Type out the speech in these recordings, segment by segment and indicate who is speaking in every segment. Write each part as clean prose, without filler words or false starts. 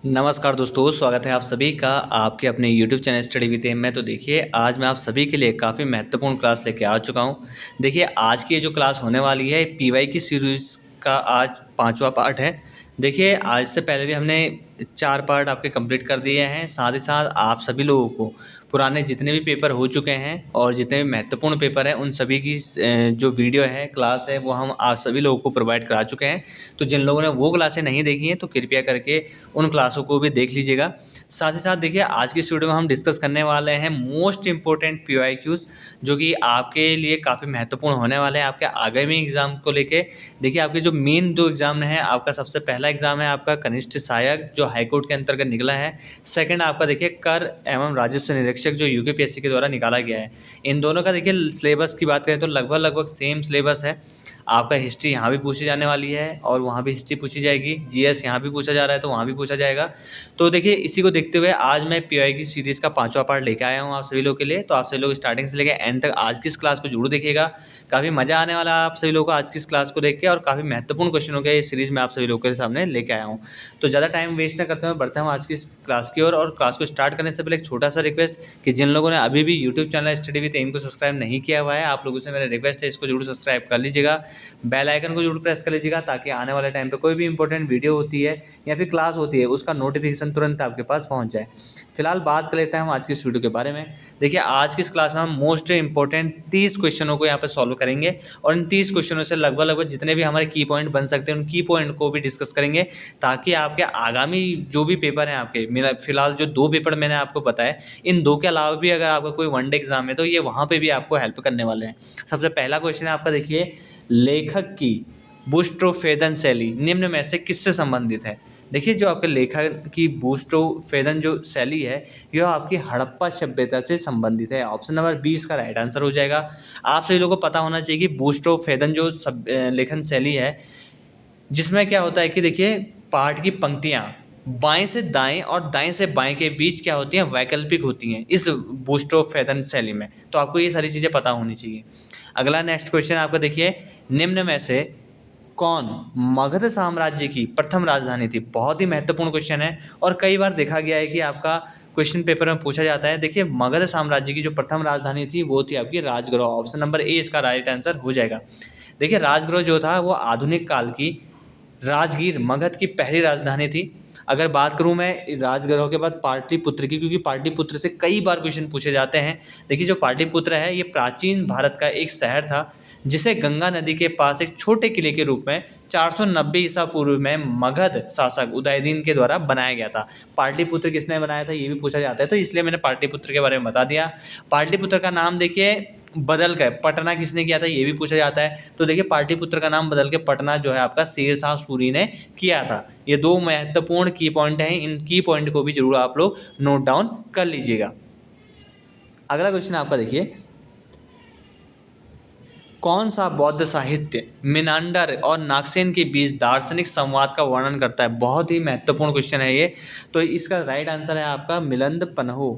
Speaker 1: नमस्कार दोस्तों, स्वागत है आप सभी का आपके अपने YouTube channel study with M में। तो देखिए, आज मैं आप सभी के लिए काफ़ी महत्वपूर्ण क्लास लेके आ चुका हूँ। देखिए, आज की ये जो क्लास होने वाली है पीवाई की सीरीज़ का आज 5वां पार्ट है। देखिए, आज से पहले भी हमने 4 पार्ट आपके कंप्लीट कर दिए हैं। साथ ही साथ आप सभी लोगों को पुराने जितने भी पेपर हो चुके हैं और जितने भी महत्वपूर्ण पेपर हैं उन सभी की जो वीडियो है, क्लास है, वो हम आप सभी लोगों को प्रोवाइड करा चुके हैं। तो जिन लोगों ने वो क्लासें नहीं देखी हैं तो कृपया करके उन क्लासों को भी देख लीजिएगा। साथ ही साथ देखिए, आज की इस वीडियो में हम डिस्कस करने वाले हैं मोस्ट इम्पोर्टेंट पीवाईक्यूज, जो कि आपके लिए काफ़ी महत्वपूर्ण होने वाले हैं आपके आगामी एग्जाम को लेके। देखिए, आपके जो मेन 2 एग्जाम है, आपका सबसे पहला एग्जाम है आपका कनिष्ठ सहायक जो हाईकोर्ट के अंतर्गत निकला है। सेकंड आपका देखिए कर एवं राजस्व निरीक्षक जो यूकेपीएससी के द्वारा निकाला गया है। इन दोनों का देखिए सिलेबस की बात करें तो लगभग सेम सिलेबस है। आपका हिस्ट्री यहाँ भी पूछी जाने वाली है और वहाँ भी हिस्ट्री पूछी जाएगी। जीएस यहाँ भी पूछा जा रहा है तो वहाँ भी पूछा जाएगा। तो देखिए, इसी को देखते हुए आज मैं पीवाई की सीरीज़ का 5वां पार्ट लेके आया हूँ आप सभी लोगों के लिए। तो आप सभी लोग स्टार्टिंग से लेकर एंड तक आज की इस क्लास को जरूर देखिएगा। काफ़ी मज़ा आने वाला है आप सभी लोगों को आज की इस क्लास को देख के, और काफ़ी महत्वपूर्ण क्वेश्चनों के इस सीरीज़ में आप सभी लोगों के सामने लेके आया हूँ। तो ज़्यादा टाइम वेस्ट ना करते हुए बढ़ते हैं आज की इस क्लास की ओर। और क्लास को स्टार्ट करने से पहले एक छोटा सा रिक्वेस्ट कि जिन लोगों ने अभी भी YouTube channel study with M को सब्सक्राइब नहीं किया हुआ है, आप लोगों से मेरा रिक्वेस्ट है इसको जरूर सब्सक्राइब कर लीजिएगा। बेल आइकन को जरूर प्रेस कर लीजिएगा ताकि आने वाले टाइम पे कोई भी इंपॉर्टेंट वीडियो होती है या फिर क्लास होती है उसका नोटिफिकेशन तुरंत आपके पास पहुंच जाए। फिलहाल बात कर लेते हैं हम आज की इस वीडियो के बारे में। देखिए, आज की इस क्लास में हम मोस्ट इंपॉर्टेंट 30 क्वेश्चनों को यहाँ पे सॉल्व करेंगे और इन 30 क्वेश्चनों से लगभग जितने भी हमारे की पॉइंट बन सकते हैं उन की पॉइंट को भी डिस्कस करेंगे, ताकि आपके आगामी जो भी पेपर हैं आपके, मेरा फिलहाल जो 2 पेपर मैंने आपको बताए, इन 2 के अलावा भी अगर आपका कोई वनडे एग्जाम है तो ये वहाँ पे भी आपको हेल्प करने वाले हैं। सबसे पहला क्वेश्चन है आपका, देखिए, लेखक की बुस्ट्रोफेदन शैली निम्न में से किससे संबंधित है। देखिए, जो आपके लेखक की बुस्ट्रोफेदन जो शैली है यह आपकी हड़प्पा सभ्यता से संबंधित है। ऑप्शन नंबर 20 का राइट आंसर हो जाएगा। आप सभी लोगों को पता होना चाहिए कि बुस्ट्रोफेदन जो लेखन शैली है, जिसमें क्या होता है कि देखिए, पाठ की पंक्तियाँ बाएं से दाएं और दाएं से बाएं के बीच क्या होती हैं, वैकल्पिक होती हैं इस बुस्ट्रोफेदन शैली में। तो आपको ये सारी चीज़ें पता होनी चाहिए। अगला नेक्स्ट क्वेश्चन आपका, देखिए, निम्न में से कौन मगध साम्राज्य की प्रथम राजधानी थी। बहुत ही महत्वपूर्ण क्वेश्चन है और कई बार देखा गया है कि आपका क्वेश्चन पेपर में पूछा जाता है। देखिए, मगध साम्राज्य की जो प्रथम राजधानी थी वो थी आपकी राजगृह। ऑप्शन नंबर ए इसका राइट आंसर हो जाएगा। देखिए, राजगृह जो था वो आधुनिक काल की राजगीर मगध की पहली राजधानी थी। अगर बात करूं मैं राजगृह के बाद पाटलिपुत्र की, क्योंकि पाटलिपुत्र से कई बार क्वेश्चन पूछे जाते हैं। देखिए, जो पाटलिपुत्र है ये प्राचीन भारत का एक शहर था जिसे गंगा नदी के पास एक छोटे किले के रूप में 490 ईसा पूर्व में मगध शासक उदयदीन के द्वारा बनाया गया था। पाटलिपुत्र किसने बनाया था ये भी पूछा जाता है, तो इसलिए मैंने पाटलिपुत्र के बारे में बता दिया। पाटलिपुत्र का नाम देखिए बदल कर पटना किसने किया था ये भी पूछा जाता है। तो देखिए, पाटलिपुत्र का नाम बदल के पटना जो है आपका शेरशाह सूरी ने किया था। ये 2 महत्वपूर्ण की पॉइंट हैं, इन की पॉइंट को भी जरूर आप लोग नोट डाउन कर लीजिएगा। अगला क्वेश्चन आपका, देखिए, कौन सा बौद्ध साहित्य मिनांडर और नागसेन के बीच दार्शनिक संवाद का वर्णन करता है। बहुत ही महत्वपूर्ण क्वेश्चन है ये। तो इसका राइट आंसर है आपका मिलिंद पन्हो।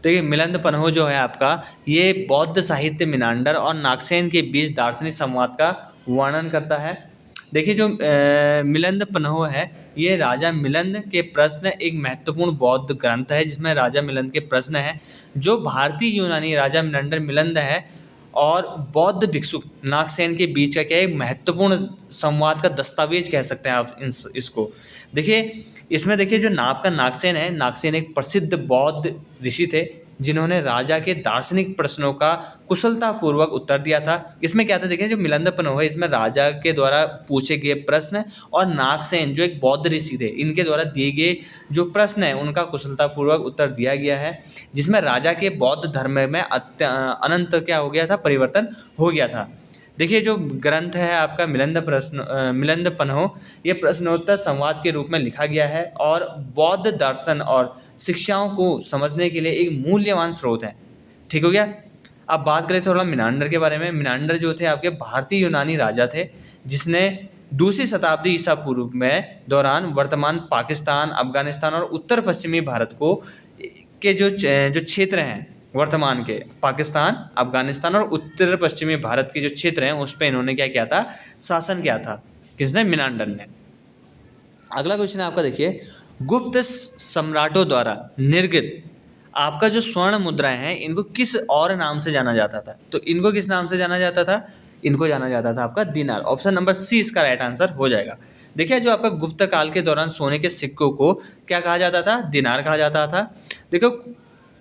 Speaker 1: तो ये मिलिंद पन्हो जो है आपका, ये बौद्ध साहित्य मिनांडर और नागसेन के बीच दार्शनिक संवाद का वर्णन करता है। देखिए, जो मिलिंद पन्हो है ये राजा मिलिंद के प्रश्न एक महत्वपूर्ण बौद्ध ग्रंथ है जिसमें राजा मिलिंद के प्रश्न है जो भारतीय यूनानी राजा मिनांडर मिलिंद है और बौद्ध भिक्षु नागसेन के बीच का क्या है, महत्वपूर्ण संवाद का दस्तावेज कह सकते हैं आप इसको। देखिए, इसमें देखिए जो आपका नागसेन है, नागसेन एक प्रसिद्ध बौद्ध ऋषि थे जिन्होंने राजा के दार्शनिक प्रश्नों का कुशलतापूर्वक उत्तर दिया था। इसमें क्या था, देखिए, जो मिलिंद पन्हो है इसमें राजा के द्वारा पूछे गए प्रश्न और नागसेन जो एक बौद्ध ऋषि थे इनके द्वारा दिए गए जो प्रश्न है उनका कुशलतापूर्वक उत्तर दिया गया है, जिसमें राजा के बौद्ध धर्म में अनंत क्या हो गया था, परिवर्तन हो गया था। देखिए, जो ग्रंथ है आपका मिलिंद पन्हो, ये प्रश्नोत्तर संवाद के रूप में लिखा गया है और बौद्ध दर्शन और शिक्षाओं को समझने के लिए एक मूल्यवान स्रोत है। ठीक हो गया। अब बात करें थोड़ा मिनांडर के बारे में। मिनांडर जो थे आपके भारतीय यूनानी राजा थे जिसने 2वीं शताब्दी ईसा पूर्व में दौरान वर्तमान पाकिस्तान, अफगानिस्तान और उत्तर पश्चिमी भारत को के जो क्षेत्र हैं, वर्तमान के पाकिस्तान, अफगानिस्तान और उत्तर पश्चिमी भारत के जो क्षेत्र हैं उस पर इन्होंने क्या किया था, शासन किया था। किसने, मिनांडर ने। अगला क्वेश्चन है आपका, देखिए, गुप्त सम्राटों द्वारा निर्मित आपका जो स्वर्ण मुद्राएं हैं इनको किस और नाम से जाना जाता था? तो इनको किस नाम से जाना जाता था? इनको जाना जाता था आपका दिनार। ऑप्शन नंबर सी इसका राइट आंसर हो जाएगा। देखिए जो आपका गुप्त काल के दौरान सोने के सिक्कों को क्या कहा जाता था? दिनार कहा जाता था। देखो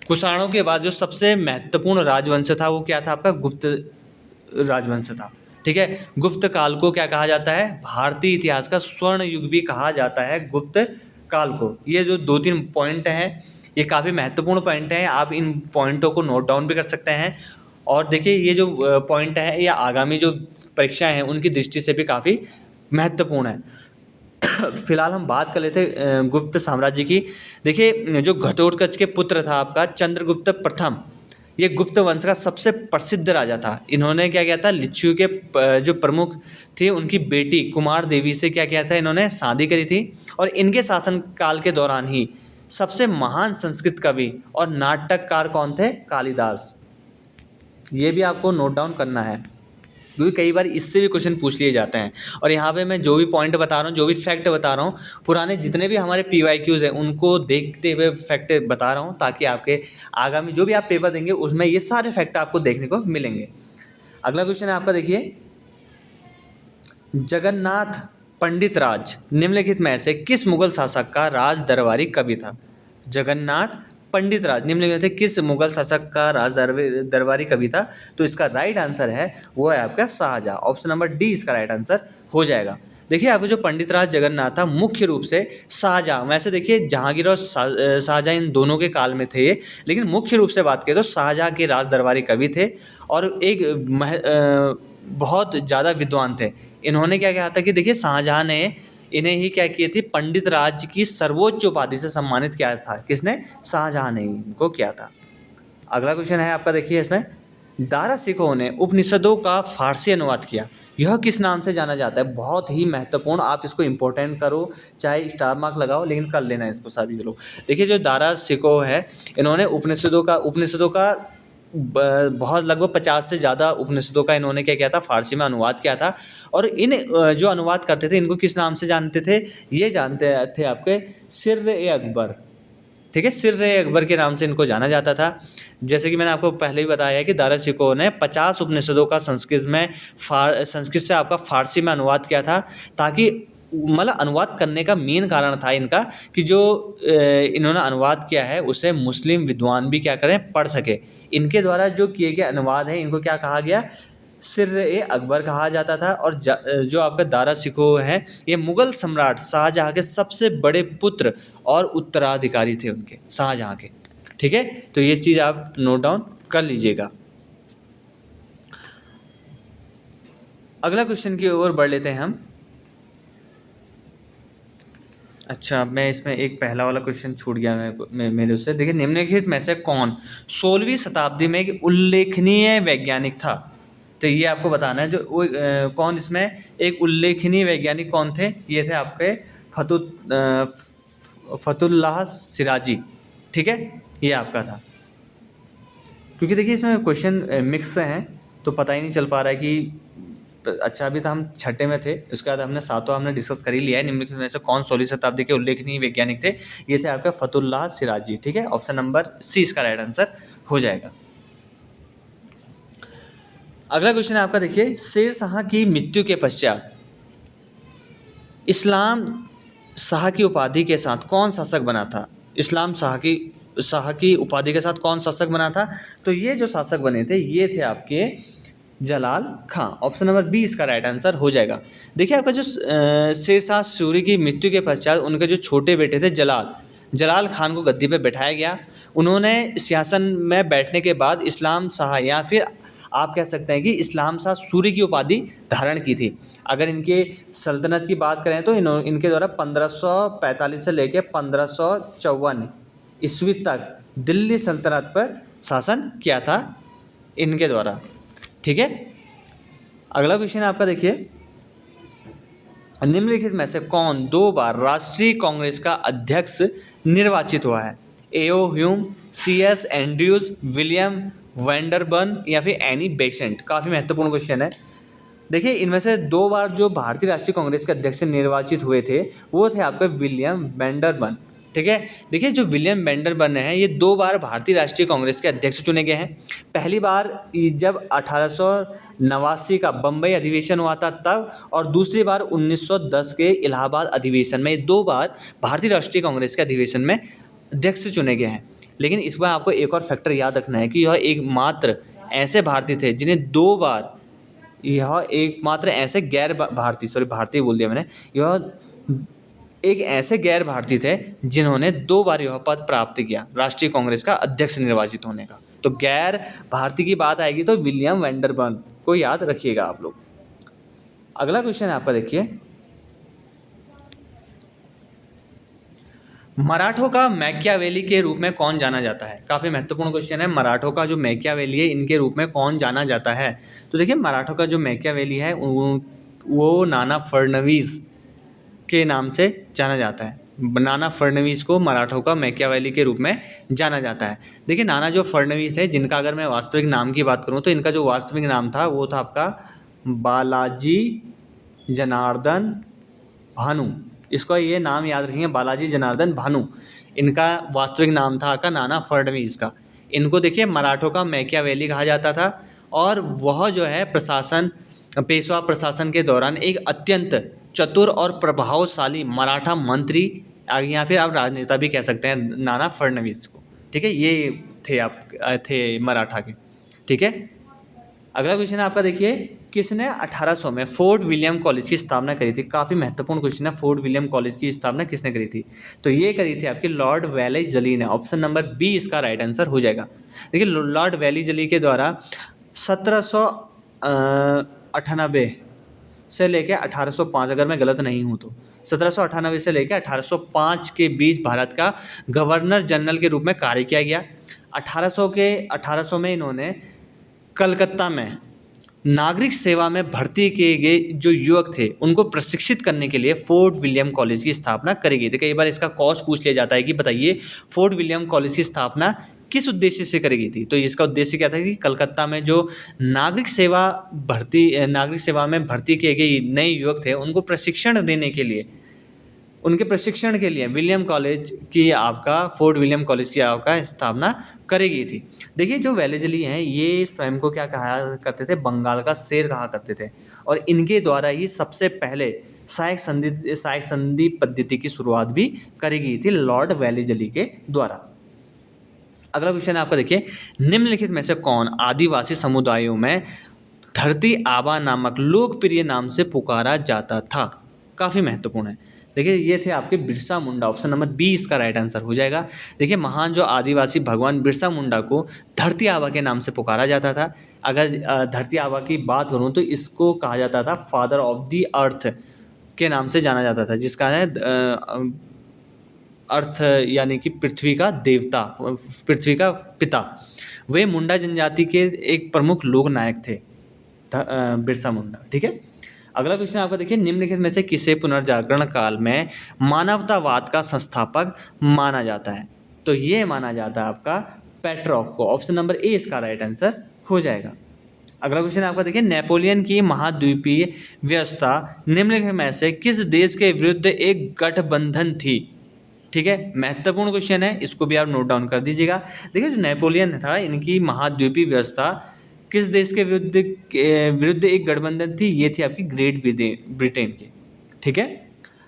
Speaker 1: कुषाणों के बाद जो सबसे महत्वपूर्ण राजवंश था वो क्या था? आपका गुप्त राजवंश था। ठीक है, गुप्त काल को क्या कहा जाता है? भारतीय इतिहास का स्वर्ण युग भी कहा जाता है गुप्त काल को। ये जो 2-3 पॉइंट हैं ये काफ़ी महत्वपूर्ण पॉइंट हैं, आप इन पॉइंटों को नोट डाउन भी कर सकते हैं। और देखिए ये जो पॉइंट है ये आगामी जो परीक्षाएं हैं उनकी दृष्टि से भी काफ़ी महत्वपूर्ण है। फिलहाल हम बात कर लेते हैं गुप्त साम्राज्य की। देखिए जो घटोत्कच के पुत्र था आपका चंद्रगुप्त प्रथम, ये गुप्त वंश का सबसे प्रसिद्ध राजा था। इन्होंने क्या किया था? लिच्छवी के जो प्रमुख थे उनकी बेटी कुमार देवी से क्या किया था? इन्होंने शादी करी थी। और इनके शासन काल के दौरान ही सबसे महान संस्कृत कवि और नाटककार कौन थे? कालिदास। ये भी आपको नोट डाउन करना है क्योंकि कई बार इससे भी क्वेश्चन पूछ लिए जाते हैं। और यहाँ पे मैं जो भी पॉइंट बता रहा हूँ, जो भी फैक्ट बता रहा हूँ, पुराने जितने भी हमारे PYQs हैं उनको देखते हुए फैक्ट बता रहा हूँ ताकि आपके आगामी जो भी आप पेपर देंगे उसमें ये सारे फैक्ट आपको देखने को मिलेंगे। अगला क्वेश्चन है आपका, देखिए जगन्नाथ पंडित राज निम्नलिखित में से किस मुगल शासक का राज दरबारी कवि था? जगन्नाथ पंडित राज निम्नलिखित में से किस मुगल शासक का राज दरबारी कवि था? तो इसका राइट आंसर है वो है आपका शाहजहाँ। ऑप्शन नंबर डी इसका राइट आंसर हो जाएगा। देखिए आपको जो पंडित राज जगन्नाथ था मुख्य रूप से शाहजहाँ, वैसे देखिए जहांगीर और शाहजहाँ इन दोनों के काल में थे, लेकिन मुख्य रूप से बात करें तो शाहजहाँ के राज दरबारी कवि थे और एक बहुत ज़्यादा विद्वान थे। इन्होंने क्या कहा था कि देखिए शाहजहाँ ने इन्हें ही क्या किए थे? पंडित राज की सर्वोच्च उपाधि से सम्मानित किया था। किसने? शाहजहाँ ने इनको किया था। अगला क्वेश्चन है आपका, देखिए इसमें दारा शिकोह ने उपनिषदों का फारसी अनुवाद किया, यह किस नाम से जाना जाता है? बहुत ही महत्वपूर्ण, आप इसको इंपॉर्टेंट करो चाहे स्टार मार्क लगाओ लेकिन कर लेना इसको सभी लोग। देखिए जो दारा शिकोह है इन्होंने उपनिषदों का बहुत लगभग 50 से ज़्यादा उपनिषदों का इन्होंने क्या किया था? फारसी में अनुवाद किया था। और इन जो अनुवाद करते थे इनको किस नाम से जानते थे? ये जानते थे आपके सिर्र-ए-अकबर। ठीक है, सिर्र-ए-अकबर के नाम से इनको जाना जाता था। जैसे कि मैंने आपको पहले ही बताया है कि दारा शिकोह ने 50 उपनिषदों का संस्कृत से आपका फारसी में अनुवाद किया था, ताकि मतलब अनुवाद करने का मेन कारण था इनका कि जो इन्होंने अनुवाद किया है उसे मुस्लिम विद्वान भी क्या करें? पढ़ सके। इनके द्वारा जो किए गए अनुवाद है इनको क्या कहा गया? सिर्र-ए-अकबर कहा जाता था। और जो आपका दारा शिकोह है ये मुगल सम्राट शाहजहाँ के सबसे बड़े पुत्र और उत्तराधिकारी थे उनके, शाहजहाँ के। ठीक है, तो ये चीज़ आप नोट डाउन कर लीजिएगा। अगला क्वेश्चन की ओर बढ़ लेते हैं हम। अच्छा, मैं इसमें एक पहला वाला क्वेश्चन छूट गया मेरे उससे। देखिए निम्नलिखित में से कौन 16वीं शताब्दी में एक उल्लेखनीय वैज्ञानिक था? तो ये आपको बताना है कौन इसमें एक उल्लेखनीय वैज्ञानिक कौन थे? ये थे आपके फतुल्लाह सिराजी। ठीक है, ये आपका था। क्योंकि देखिए इसमें क्वेश्चन मिक्स हैं तो पता ही नहीं चल पा रहा है कि अच्छा अभी तो हम छठे में थे, उसके बाद हमने सातवां हमने डिस्कस कर ही लिया है। निम्नलिखित में से कौन 16वीं शताब्दी के उल्लेखनीय वैज्ञानिक थे? ये थे आपका फतुल्लाह सिराजी। ठीक है, ऑप्शन नंबर सी इसका राइट आंसर हो जाएगा। अगला क्वेश्चन है आपका, देखिए शेर शाह की मृत्यु के पश्चात इस्लाम शाह की उपाधि के साथ कौन शासक बना था? इस्लाम शाह की उपाधि के साथ कौन शासक बना था? तो ये जो शासक बने थे ये थे आपके जलाल खां। ऑप्शन नंबर बी इसका राइट आंसर हो जाएगा। देखिए आपका जो शेर शाह सूरी की मृत्यु के पश्चात उनके जो छोटे बेटे थे जलाल खान को गद्दी पे बैठाया गया। उन्होंने सिंहासन में बैठने के बाद इस्लाम शाह या फिर आप कह सकते हैं कि इस्लाम शाह सूरी की उपाधि धारण की थी। अगर इनके सल्तनत की बात करें तो इनके द्वारा 1545 से लेकर 1554 ईस्वी तक दिल्ली सल्तनत पर शासन किया था इनके द्वारा। ठीक है, अगला क्वेश्चन आपका, देखिए निम्नलिखित में से कौन 2 बार राष्ट्रीय कांग्रेस का अध्यक्ष निर्वाचित हुआ है? एओ ह्यूम, CS एंड्रयूज, विलियम वैंडरबर्न या फिर एनी बेसेंट। काफ़ी महत्वपूर्ण क्वेश्चन है। देखिए इनमें से 2 बार जो भारतीय राष्ट्रीय कांग्रेस के अध्यक्ष निर्वाचित हुए थे वो थे आपके विलियम वैंडरबर्न। ठीक है। देखिए जो विलियम वेंडरबिल्ट हैं ये 2 बार भारतीय राष्ट्रीय कांग्रेस के अध्यक्ष चुने गए हैं। पहली बार जब 1889 का बम्बई अधिवेशन हुआ था तब, और दूसरी बार 1910 के इलाहाबाद अधिवेशन में। 2 बार भारतीय राष्ट्रीय कांग्रेस के अधिवेशन में अध्यक्ष चुने गए हैं। लेकिन इस बार आपको एक और फैक्टर याद रखना है कि यह एकमात्र ऐसे भारतीय थे जिन्हें 2 बार, यह एकमात्र ऐसे गैर भारतीय, सॉरी भारतीय बोल दिया मैंने, यह एक ऐसे गैर भारतीय थे जिन्होंने 2 बार यह पद प्राप्त किया राष्ट्रीय कांग्रेस का अध्यक्ष निर्वाचित होने का। तो गैर भारतीय की बात आएगी तो विलियम वेंडरबिल्ट को याद रखिएगा आप लोग। अगला क्वेश्चन है आपका, देखिए मराठों का मैकियावेली के रूप में कौन जाना जाता है। काफ़ी महत्वपूर्ण क्वेश्चन है। मराठों का जो मैकियावेली है इनके रूप में कौन जाना जाता है। तो देखिए मराठों का जो मैकियावेली है वो नाना फडणवीस के नाम से जाना जाता है। नाना फडणवीस को मराठों का मैकियावेली के रूप में जाना जाता है। देखिए नाना जो फडणवीस है, जिनका अगर मैं वास्तविक नाम की बात करूं तो इनका जो वास्तविक नाम था वो था आपका बालाजी जनार्दन भानु। इसको ये नाम याद रखिए, बालाजी जनार्दन भानु इनका वास्तविक नाम था का नाना फडणवीस का। इनको देखिए मराठों का मैकियावेली कहा जाता था, और वह जो है पेशवा प्रशासन के दौरान एक अत्यंत चतुर और प्रभावशाली मराठा मंत्री या फिर आप राजनेता भी कह सकते हैं नाना फडणवीस को। ठीक है, ये थे मराठा के। ठीक है, अगला क्वेश्चन है आपका, देखिए किसने 1800 में फोर्ट विलियम कॉलेज की स्थापना करी थी। काफ़ी महत्वपूर्ण क्वेश्चन है, फोर्ट विलियम कॉलेज की स्थापना किसने करी थी। तो ये करी थी आपकी लॉर्ड वेलेस्ली ने। ऑप्शन नंबर बी इसका राइट आंसर हो जाएगा। देखिए लॉर्ड वेलेस्ली के द्वारा 1798 से लेकर 1805, अगर मैं गलत नहीं हूँ तो 1798 से लेकर 1805 के बीच भारत का गवर्नर जनरल के रूप में कार्य किया गया। 1800 में इन्होंने कलकत्ता में नागरिक सेवा में भर्ती किए गए जो युवक थे उनको प्रशिक्षित करने के लिए फोर्ट विलियम कॉलेज की स्थापना करी गई थी। कई बार इसका कॉज पूछ लिया जाता है कि बताइए फोर्ट विलियम कॉलेज की स्थापना किस उद्देश्य से करी गई थी। तो इसका उद्देश्य क्या था कि कलकत्ता में जो नागरिक सेवा में भर्ती किए गए नए युवक थे उनको प्रशिक्षण देने के लिए, उनके प्रशिक्षण के लिए फोर्ट विलियम कॉलेज की आपका स्थापना करी गई थी। देखिए जो वेलेस्ली हैं ये स्वयं को क्या कहा करते थे, बंगाल का शेर कहा करते थे, और इनके द्वारा ही सबसे पहले सहायक संधि पद्धति की शुरुआत भी करी गई थी लॉर्ड वेलेस्ली के द्वारा। अगला क्वेश्चन है आपका, देखिए निम्नलिखित में से कौन आदिवासी समुदायों में धरती आबा नामक लोकप्रिय नाम से पुकारा जाता था। काफ़ी महत्वपूर्ण है। देखिए ये थे आपके Birsa Munda. Option number B इसका राइट आंसर हो जाएगा। देखिए महान जो आदिवासी भगवान बिरसा मुंडा को धरती आबा के नाम से पुकारा जाता था। अगर धरती आबा की बात करूं तो इसको कहा जाता था फादर ऑफ द अर्थ के नाम से जाना जाता था, जिसका है अर्थ यानी कि पृथ्वी का देवता, पृथ्वी का पिता। वे मुंडा जनजाति के एक प्रमुख लोक नायक थे बिरसा मुंडा। ठीक है, अगला क्वेश्चन आपका, देखिए निम्नलिखित में से किसे पुनर्जागरण काल में मानवतावाद का संस्थापक माना जाता है। तो ये माना जाता है आपका पेट्रॉक को। ऑप्शन नंबर ए इसका राइट आंसर हो जाएगा। अगला क्वेश्चन आपका, देखिए नेपोलियन की महाद्वीपीय व्यवस्था निम्नलिखित में से किस देश के विरुद्ध एक गठबंधन थी। ठीक है, महत्वपूर्ण क्वेश्चन है, इसको भी आप नोट डाउन कर दीजिएगा। देखिए जो नेपोलियन था इनकी महाद्वीपीय व्यवस्था किस देश के विरुद्ध एक गठबंधन थी, ये थी आपकी ग्रेट ब्रिटेन की। ठीक है,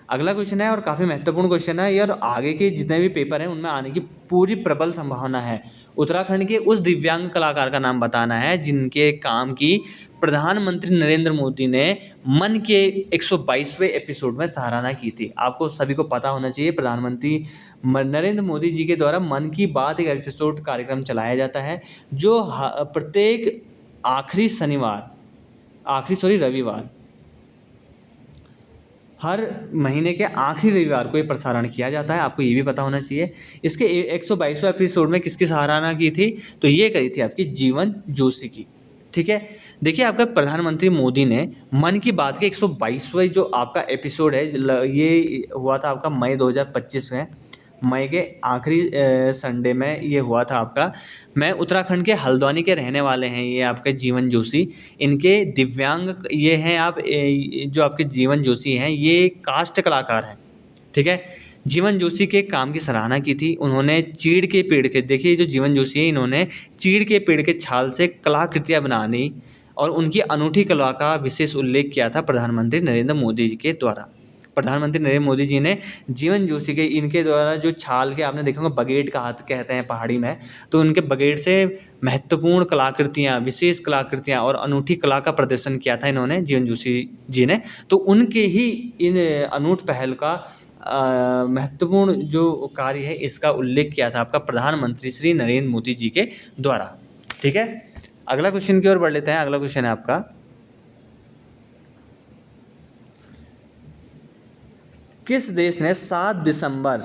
Speaker 1: अगला क्वेश्चन है और काफ़ी महत्वपूर्ण क्वेश्चन है, और आगे के जितने भी पेपर हैं उनमें आने की पूरी प्रबल संभावना है। उत्तराखंड के उस दिव्यांग कलाकार का नाम बताना है जिनके काम की प्रधानमंत्री नरेंद्र मोदी ने मन के 122वें एपिसोड में सराहना की थी। आपको सभी को पता होना चाहिए प्रधानमंत्री नरेंद्र मोदी जी के द्वारा मन की बात एक एपिसोड कार्यक्रम चलाया जाता है जो प्रत्येक रविवार, हर महीने के आखिरी रविवार को ये प्रसारण किया जाता है। आपको ये भी पता होना चाहिए। इसके 122वें एपिसोड में किसकी सराहना की थी, तो ये करी थी आपकी जीवन जोशी की। ठीक है, देखिए आपका प्रधानमंत्री मोदी ने मन की बात के 122वें जो आपका एपिसोड है ये हुआ था आपका मई 2025 में, मई के आखिरी संडे में ये हुआ था आपका। मैं उत्तराखंड के हल्द्वानी के रहने वाले हैं ये आपके जीवन जोशी, इनके दिव्यांग ये हैं जो आपके जीवन जोशी हैं ये कास्ट कलाकार हैं। ठीक है, जीवन जोशी के काम की सराहना की थी। उन्होंने चीड़ के पेड़ के, देखिए जो जीवन जोशी है इन्होंने चीड़ के पेड़ के छाल से कलाकृतियाँ बनानी और उनकी अनूठी कला का विशेष उल्लेख किया था प्रधानमंत्री नरेंद्र मोदी जी के द्वारा। प्रधानमंत्री नरेंद्र मोदी जी ने जीवन जोशी के इनके द्वारा जो छाल के, आपने देखा होगा बगेट का हाथ कहते हैं पहाड़ी में, तो उनके बगेट से महत्वपूर्ण कलाकृतियाँ, विशेष कलाकृतियाँ और अनूठी कला का प्रदर्शन किया था इन्होंने, जीवन जोशी जी ने। तो उनके ही इन अनूठ पहल का महत्वपूर्ण जो कार्य है इसका उल्लेख किया था आपका प्रधानमंत्री श्री नरेंद्र मोदी जी के द्वारा। ठीक है, अगला क्वेश्चन की ओर बढ़ लेते हैं। अगला क्वेश्चन है आपका, किस देश ने 7 दिसंबर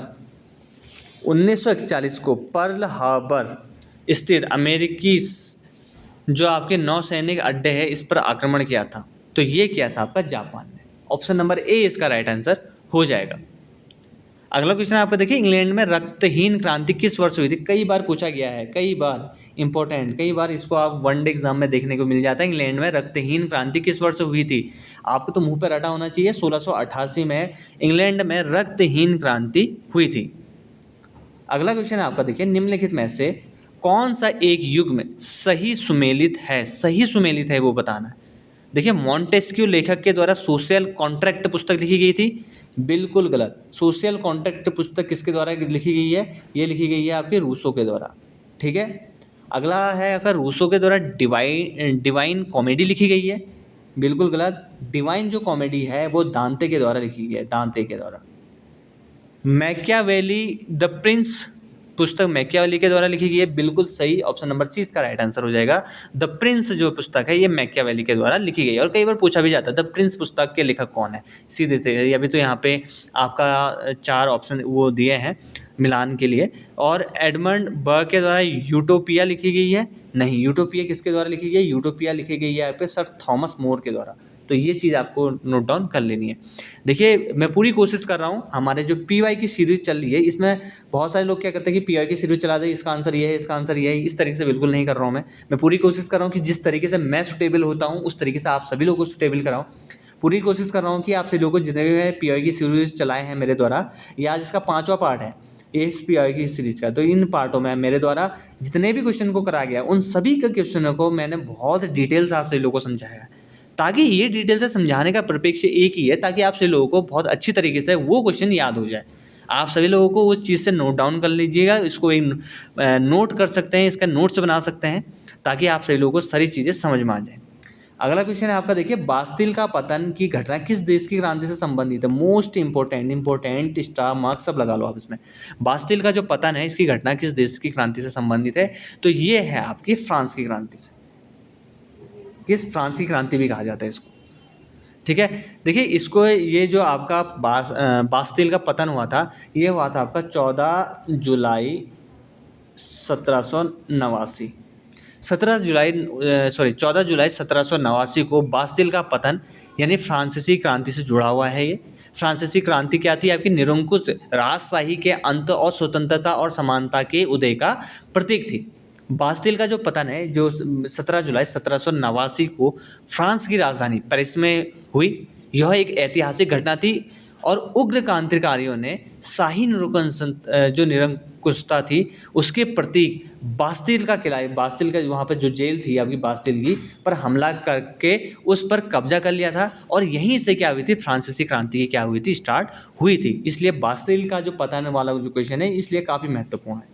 Speaker 1: 1941 को पर्ल हार्बर स्थित अमेरिकी जो आपके नौसैनिक अड्डे है इस पर आक्रमण किया था? तो ये किया था आपका जापान ने। ऑप्शन नंबर ए इसका राइट आंसर हो जाएगा। अगला क्वेश्चन आपका देखिए, इंग्लैंड में रक्तहीन क्रांति किस वर्ष हुई थी? कई बार पूछा गया है, कई बार इंपॉर्टेंट, कई बार इसको आप वनडे एग्जाम में देखने को मिल जाता है। इंग्लैंड में रक्तहीन क्रांति किस वर्ष हुई थी? आपको तो मुंह पर रटा होना चाहिए। 1688 में इंग्लैंड में रक्तहीन क्रांति हुई थी। अगला क्वेश्चन आपका देखिए, निम्नलिखित में से कौन सा एक युग में सही सुमेलित है? सही सुमेलित है वो बताना है। देखिए, मॉन्टेस्क्यू लेखक के द्वारा सोशल कॉन्ट्रैक्ट पुस्तक लिखी गई थी, बिल्कुल गलत। सोशल कॉन्ट्रैक्ट पुस्तक किसके द्वारा लिखी गई है? ये लिखी गई है आपके रूसो के द्वारा। ठीक है, अगला है अगर रूसो के द्वारा डिवाइन कॉमेडी लिखी गई है, बिल्कुल गलत। डिवाइन जो कॉमेडी है वो दांते के द्वारा लिखी गई है, दांते के द्वारा। मैकियावेली द प्रिंस पुस्तक मैकियावेली के द्वारा लिखी गई है, बिल्कुल सही। ऑप्शन नंबर सी इसका राइट आंसर हो जाएगा। द प्रिंस जो पुस्तक है ये मैकियावेली के द्वारा लिखी गई है। और कई बार पूछा भी जाता है द प्रिंस पुस्तक के लेखक कौन है, सीधे थे। अभी तो यहाँ पे आपका 4 ऑप्शन वो दिए हैं मिलान के लिए। और एडमंड बर्ग के द्वारा यूटोपिया लिखी गई है, नहीं। यूटोपिया किसके द्वारा लिखी गई है? यूटोपिया लिखी गई है यहाँ पे सर थॉमस मोर के द्वारा। तो ये चीज़ आपको नोट डाउन कर लेनी है। देखिए, मैं पूरी कोशिश कर रहा हूँ। हमारे जो पीवाई की सीरीज चल रही है इसमें बहुत सारे लोग क्या करते हैं कि पीवाई की सीरीज चला दे, इसका आंसर ये है, इसका आंसर ये है। इस तरीके से बिल्कुल नहीं कर रहा हूँ मैं पूरी कोशिश कर रहा हूँ कि जिस तरीके से मैं सुटेबल होता हूँ उस तरीके से आप सभी लोगों को सुटेबल कराऊँ। पूरी कोशिश कर रहा हूँ कि आप सभी लोगों को जितने भी मैं पीवाई की सीरीज चलाए हैं मेरे द्वारा, या आज इसका 5वां पार्ट है इस पीवाई की सीरीज का, तो इन पार्टों में मेरे द्वारा जितने भी क्वेश्चन को कराया गया उन सभी के क्वेश्चनों को मैंने बहुत डिटेल से आप सभी लोगों को समझाया है। ताकि ये डिटेल से समझाने का परिप्रेक्ष्य एक ही है, ताकि आप सभी लोगों को बहुत अच्छी तरीके से वो क्वेश्चन याद हो जाए। आप सभी लोगों को उस चीज़ से नोट डाउन कर लीजिएगा, इसको एक नोट कर सकते हैं, इसका नोट्स बना सकते हैं, ताकि आप सभी लोगों को सारी चीज़ें समझ में आ जाए। अगला क्वेश्चन है आपका देखिए, बास्तिल का पतन की घटना किस देश की क्रांति से संबंधित है? मोस्ट इंपॉर्टेंट स्टार मार्क सब लगा लो आप इसमें। बास्तिल का जो पतन है इसकी घटना किस देश की क्रांति से संबंधित है? तो ये है आपकी फ्रांस की क्रांति से। किस फ्रांस की क्रांति भी कहा जाता है इसको। ठीक है, देखिए इसको, ये जो आपका बास्तिल का पतन हुआ था ये हुआ था आपका 14 जुलाई 1789। 14 जुलाई 1789 को बास्तिल का पतन, यानी फ्रांसीसी क्रांति से जुड़ा हुआ है ये। फ्रांसीसी क्रांति क्या थी? आपकी निरंकुश राजशाही के अंत और स्वतंत्रता और समानता के उदय का प्रतीक थी। बास्तिल का जो पतन है जो 17 जुलाई 1789 को फ्रांस की राजधानी पेरिस में हुई, यह एक ऐतिहासिक घटना थी और उग्र क्रांतिकारियों ने शाही जो निरंकुशता थी उसके प्रतीक बास्तिल का किला, बास्तिल का वहाँ पर जो जेल थी आपकी बास्तिल की, पर हमला करके उस पर कब्जा कर लिया था। और यहीं से क्या हुई थी? फ्रांसीसी क्रांति की क्या हुई थी? स्टार्ट हुई थी। इसलिए बास्तिल का जो पतन वाला जो क्वेश्चन है इसलिए काफ़ी महत्वपूर्ण है।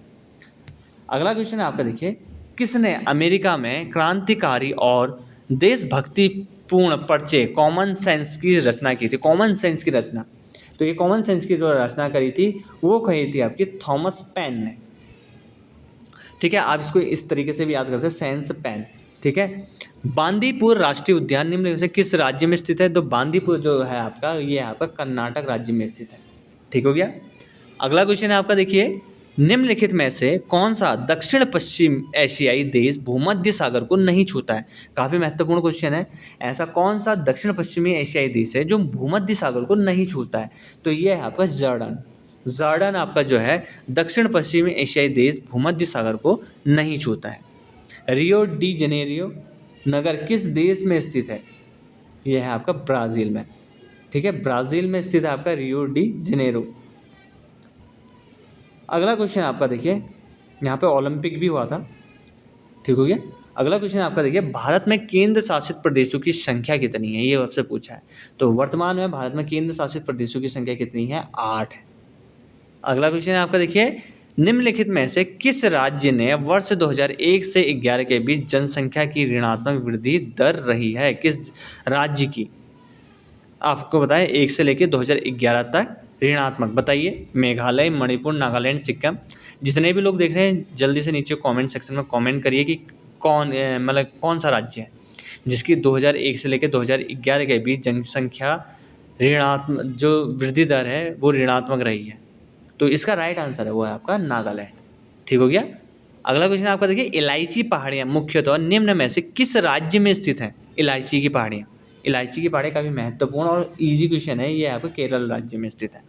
Speaker 1: अगला क्वेश्चन है आपका देखिए, किसने अमेरिका में क्रांतिकारी और देशभक्तिपूर्ण पर्चे कॉमन सेंस की रचना की थी? कॉमन सेंस की रचना, तो ये कॉमन सेंस की जो रचना करी थी वो कही थी आपकी थॉमस पेन ने। ठीक है, आप इसको इस तरीके से भी याद करते हैं, सेंस पेन। ठीक है, बांदीपुर राष्ट्रीय उद्यान निम्न में से किस राज्य में स्थित है? तो बांदीपुर जो है आपका ये आपका कर्नाटक राज्य में स्थित है। ठीक हो गया। अगला क्वेश्चन है आपका देखिए, निम्नलिखित में से कौन सा दक्षिण पश्चिम एशियाई देश भूमध्य सागर को नहीं छूता है? काफ़ी महत्वपूर्ण क्वेश्चन है। ऐसा कौन सा दक्षिण पश्चिमी एशियाई देश है जो भूमध्य सागर को नहीं छूता है? तो ये है आपका जॉर्डन। जॉर्डन आपका जो है दक्षिण पश्चिमी एशियाई देश भूमध्य सागर को नहीं छूता है। रियो डी जनेरियो नगर किस देश में स्थित है? यह है आपका ब्राज़ील में। ठीक है, ब्राज़ील में स्थित है आपका रियो डी जनेरो। अगला क्वेश्चन आपका देखिए, यहाँ पे ओलंपिक भी हुआ था, ठीक हो गया। अगला क्वेश्चन आपका देखिए, भारत में केंद्र शासित प्रदेशों की संख्या कितनी है, ये आपसे पूछा है। तो वर्तमान में भारत में केंद्र शासित प्रदेशों की संख्या कितनी है, 8 है। अगला क्वेश्चन आपका देखिए, निम्नलिखित में से किस राज्य ने वर्ष 2001 से 11 के बीच जनसंख्या की ऋणात्मक वृद्धि दर रही है, किस राज्य की? आपको बताएं 1 से लेकर 2011 तक ऋणात्मक, बताइए। मेघालय, मणिपुर, नागालैंड, सिक्किम। जितने भी लोग देख रहे हैं जल्दी से नीचे कमेंट सेक्शन में कमेंट करिए कि मतलब कौन सा राज्य है जिसकी 2001 से लेकर 2011 के बीच जनसंख्या ऋणात्मक जो वृद्धि दर है वो ऋणात्मक रही है। तो इसका राइट आंसर है वो है आपका नागालैंड, ठीक हो गया। अगला क्वेश्चन आपका देखिए, इलायची पहाड़ियाँ मुख्यतः निम्न में से किस राज्य में स्थित हैं? इलायची की पहाड़ियाँ, इलायची की पहाड़ियाँ काफ़ी महत्वपूर्ण और इजी क्वेश्चन है, ये आपका केरल राज्य में स्थित है।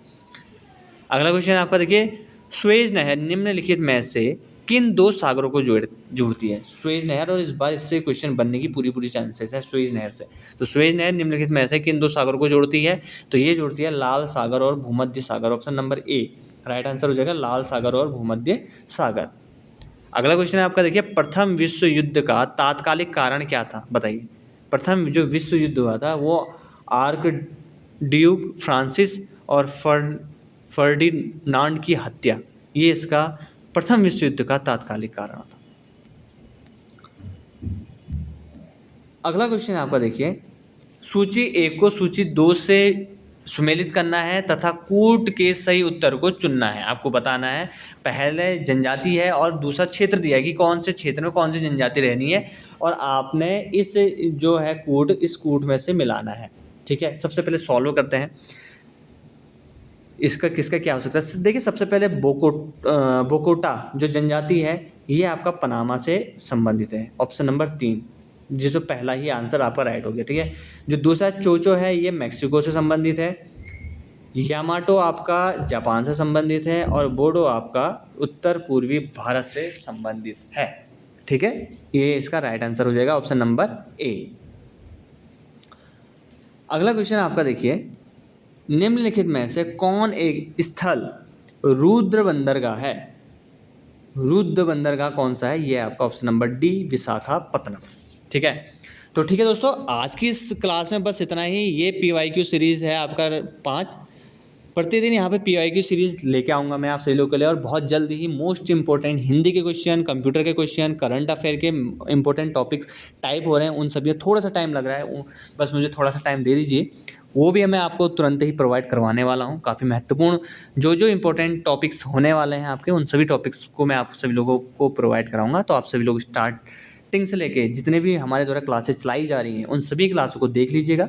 Speaker 1: अगला क्वेश्चन आपका देखिए, सुएज नहर निम्नलिखित में से किन दो सागरों को जोड़ती है? सुएज नहर, और इस बार इससे क्वेश्चन बनने की पूरी चांसेस है सुएज नहर से। तो सुएज नहर निम्नलिखित में से किन दो सागरों को जोड़ती है? तो ये जोड़ती है लाल सागर और भूमध्य सागर। Option number A right answer हो जाएगा, लाल सागर और भूमध्य सागर। अगला क्वेश्चन आपका देखिए, प्रथम विश्व युद्ध का तात्कालिक कारण क्या था, बताइए। प्रथम जो विश्व युद्ध हुआ था वो आर्क ड्यूक फ्रांसिस और फर्डिनांड की हत्या, ये इसका प्रथम विश्व युद्ध का तात्कालिक कारण था। अगला क्वेश्चन आपका देखिए, सूची 1 को सूची 2 से सुमेलित करना है तथा कूट के सही उत्तर को चुनना है। आपको बताना है, पहले जनजाति है और दूसरा क्षेत्र दिया है कि कौन से क्षेत्र में कौन सी जनजाति रहनी है, और आपने इस जो है कूट, इस कूट में से मिलाना है, ठीक है। सबसे पहले सॉल्व करते हैं, इसका किसका क्या हो सकता है। देखिए सबसे पहले बोकोटा जो जनजाति है ये आपका पनामा से संबंधित है, ऑप्शन नंबर 3, जिससे पहला ही आंसर आपका राइट हो गया, ठीक है। जो दूसरा चोचो है ये मैक्सिको से संबंधित है, यामाटो आपका जापान से संबंधित है, और बोडो आपका उत्तर पूर्वी भारत से संबंधित है, ठीक है। ये इसका राइट आंसर हो जाएगा, ऑप्शन नंबर ए। अगला क्वेश्चन आपका देखिए, निम्नलिखित में से कौन एक स्थल रुद्र बंदरगाह है? रुद्र बंदरगाह कौन सा है? ये आपका ऑप्शन नंबर डी विशाखापत्तनम, ठीक है। तो ठीक है दोस्तों, आज की इस क्लास में बस इतना ही। ये PYQ सीरीज़ है आपका 5, प्रतिदिन यहाँ पे PYQ सीरीज़ लेके आऊँगा मैं आप सभी लोगों के लिए, और बहुत जल्दी ही मोस्ट इंपॉर्टेंट हिंदी के क्वेश्चन, कंप्यूटर के क्वेश्चन, करंट अफेयर के इंपॉर्टेंट टॉपिक्स टाइप हो रहे हैं, उन सभी में थोड़ा सा टाइम लग रहा है, बस मुझे थोड़ा सा टाइम दे दीजिए, वो भी मैं आपको तुरंत ही प्रोवाइड करवाने वाला हूँ। काफ़ी महत्वपूर्ण जो इंपॉर्टेंट टॉपिक्स होने वाले हैं आपके, उन सभी टॉपिक्स को मैं आप सभी लोगों को प्रोवाइड कराऊँगा। तो आप सभी लोग स्टार्टिंग से लेके जितने भी हमारे द्वारा क्लासेस चलाई जा रही हैं उन सभी क्लासों को देख लीजिएगा।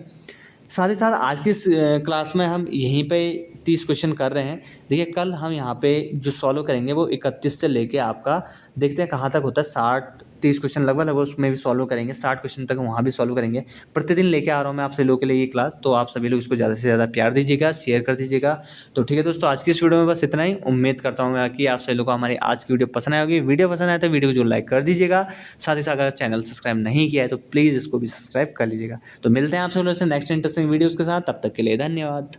Speaker 1: साथ ही साथ आज की इस क्लास में हम यहीं पे 30 क्वेश्चन कर रहे हैं। देखिए कल हम यहाँ पे जो सॉल्व करेंगे वो 31 से लेके आपका देखते हैं कहाँ तक होता है, 30 क्वेश्चन लगभग उसमें भी सॉल्व करेंगे, 60 क्वेश्चन तक वहाँ भी सॉल्व करेंगे। प्रतिदिन लेके आ रहा हूँ मैं आप सभी लोगों के लिए ये क्लास, तो आप सभी लोग इसको ज़्यादा से ज़्यादा प्यार दीजिएगा, शेयर कर दीजिएगा। तो ठीक है दोस्तों, आज की इस वीडियो में बस इतना ही। उम्मीद करता हूँ मैं कि आप सभी लोग को हमारी आज की वीडियो पसंद आएगी। वीडियो पसंद आए तो वीडियो को जो लाइक कर दीजिएगा, साथ ही साथ अगर चैनल सब्सक्राइब नहीं किया है तो प्लीज़ इसको भी सब्सक्राइब कर लीजिएगा। तो मिलते हैं आप सभी लोगों से नेक्स्ट इंटरेस्टिंग वीडियोज़ के साथ, तब तक के लिए धन्यवाद।